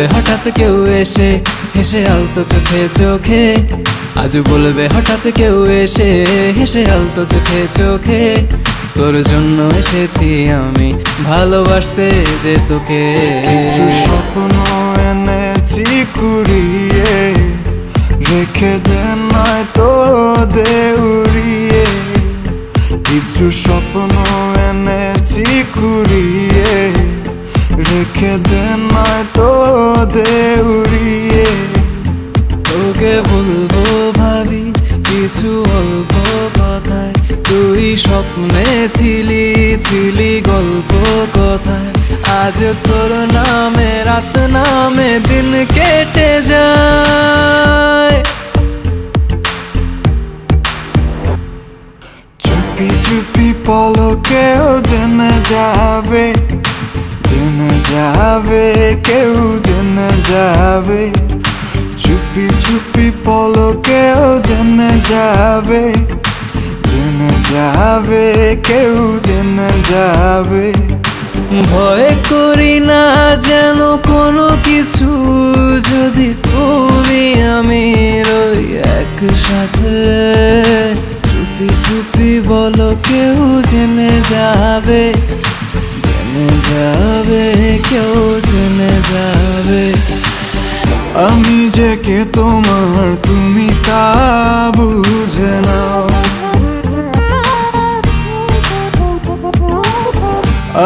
বলবে হঠাৎ কেউ এসে হেসে আলতো চোখে চোখে, আজ বলবে হঠাৎ কেউ এসে হেসে আলতো চোখে চোখে, তোর জন্য এসেছি আমি ভালোবাসতে যে তোকে। কিছু স্বপ্ন এনেছি কুড়িয়ে, রেখে দে নয়তো দে উড়িয়ে। কিছু স্বপ্ন এনেছি কুড়িয়ে, রেখে দে নয়তো দে উড়িয়ে। তোকে বলবো ভাবি কিছু অল্প কথায়, তুই স্বপ্নে ছিলি ছিলি গল্প কথায়, আজ তোর নামে রাত নামে দিন কেটে যায়। চুপি চুপি পলকেও জেনে যাবে, জেনে যাবে কেউ জেনে যাবে। চুপি চুপি পলকেও জেনে যাবে, জেনে যাবে কেউ জেনে যাবে। ভয় করি না যেন কোনো কিছু, যদি তুমি আমি রই একসাথে। চুপি চুপি বলো কেউ জেনে যাবে, জেনে যাবে কেউ জেনে যাবে। আমি যে কে তোমার তুমি তা বুঝে নাও,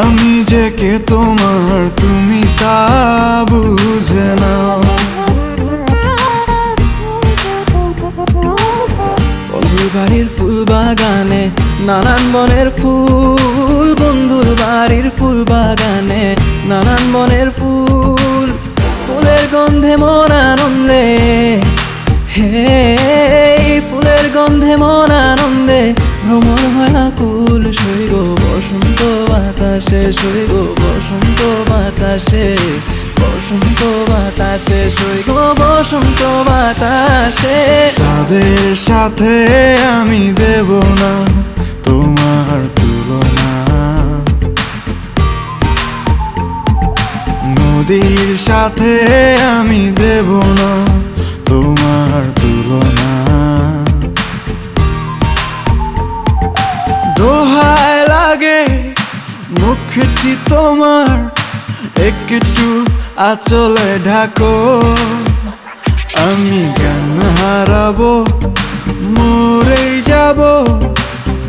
আমি যে কে তোমার তুমি তা বুঝে নাও। বন্ধুর বাড়ির ফুল বাগানে নানান বনের ফুল, বন্ধুর বাড়ির ফুল বাগানে নানান বনের ফুল, ফুলের গন্ধে মন আনন্দে, হে ফুলের গন্ধে মন আনন্দে ভ্রমণ হয় আকুল। সই গো বসন্ত বাতাসে, সই গো বসন্ত বাতাসে, বসন্ত বাতাসে, সই গো বসন্ত বাতাসে। তাদের সাথে আমি দেব না তোমার তুলনা, নদীর সাথে আমি দেব না তোমার তুলনা। দোহায় লাগে মুখটি তোমার, একটু আঁচলে ঢাকো। আমি জ্ঞান হারাবো, মরেই যাব,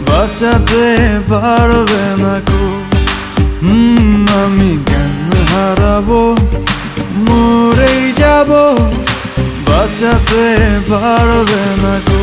বাঁচাতে পারবে না কো। আমি জ্ঞান হারাবো, মরেই যাব, বাঁচাতে পারবে না কো।